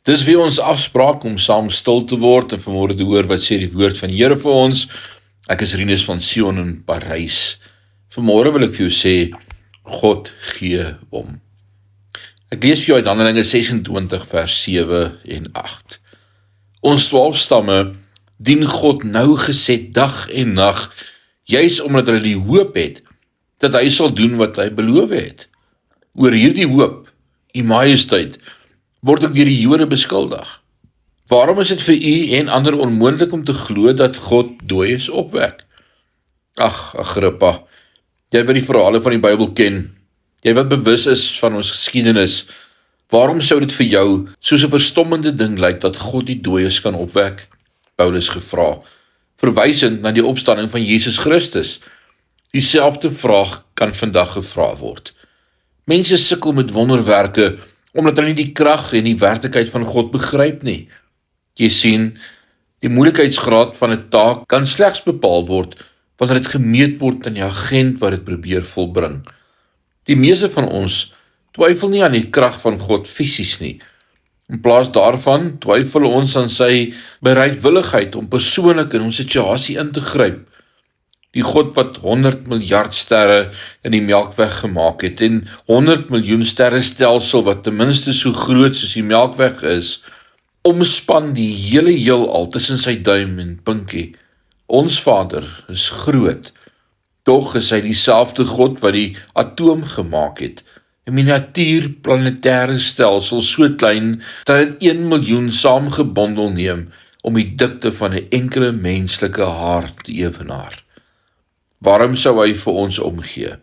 Dis weer ons afspraak om saam stil te word en vanmôre te hoor wat sê die woord van die Here vir ons. Ek is Rinus van Sion in Parys. Vanmôre wil ek vir jou sê, God gee om. Ek lees vir jou uit Handelinge 26 vers 7 en 8. Ons 12 stamme dien God nougeset dag en nag, juis omdat hulle die hoop het, dat hy sal doen wat hy beloof het. Oor hierdie hoop, U Majesteit, word ek deur die Jode beskuldig. Waarom is dit vir u en ander onmoontlik om te glo dat God dooies opwek? Ag, Agrippa, jy wat die verhale van die Bybel ken, jy wat bewus is van ons geskiedenis, waarom sou dit vir jou soos 'n verstommende ding lyk dat God die dooies kan opwek? Paulus gevra, verwysend na die opstanding van Jesus Christus. Dieselfde vraag kan vandag gevra word. Mense sukkel met wonderwerke, omdat hulle nie die krag en die werklikheid van God begryp nie. Jy sien, die moeilikheidsgraad van 'n taak kan slegs bepaal word, wanneer dit gemeet word aan die agent wat dit probeer volbring. Die meeste van ons twyfel nie aan die krag van God fisies nie. In plaas daarvan twyfel ons aan sy bereidwilligheid om persoonlik in ons situasie in te gryp. Die God wat 100 miljard sterre in die Melkweg gemaak het en 100 miljoen sterrestelsel wat ten minste so groot soos die Melkweg is, omspan die hele heelal tussen sy duim en pinkie. Ons Vader is groot, tog is hy dieselfde God wat die atoom gemaak het, 'n miniatuur planetêre stelsel so klein dat dit 1 miljoen saamgebondel neem om die dikte van 'n enkele menslike haar te evenaar. Waarom sou hy vir ons omgee?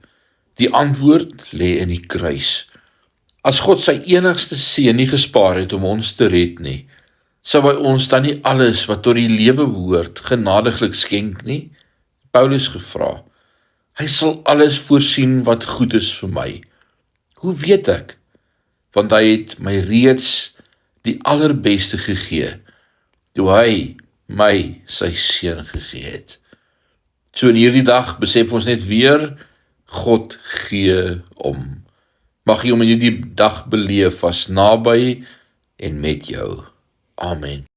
Die antwoord lê in die kruis. As God sy enigste seun nie gespaar het om ons te red nie, sou hy ons dan nie alles wat tot die lewe behoort genadiglik skenk nie? Paulus gevra, hy sal alles voorsien wat goed is vir my. Hoe weet ek? Want hy het my reeds die allerbeste gegee, toe hy my sy seun gegee het. So in hierdie dag besef ons net weer, God gee om. Mag jy hom in hierdie dag beleef as naby en met jou. Amen.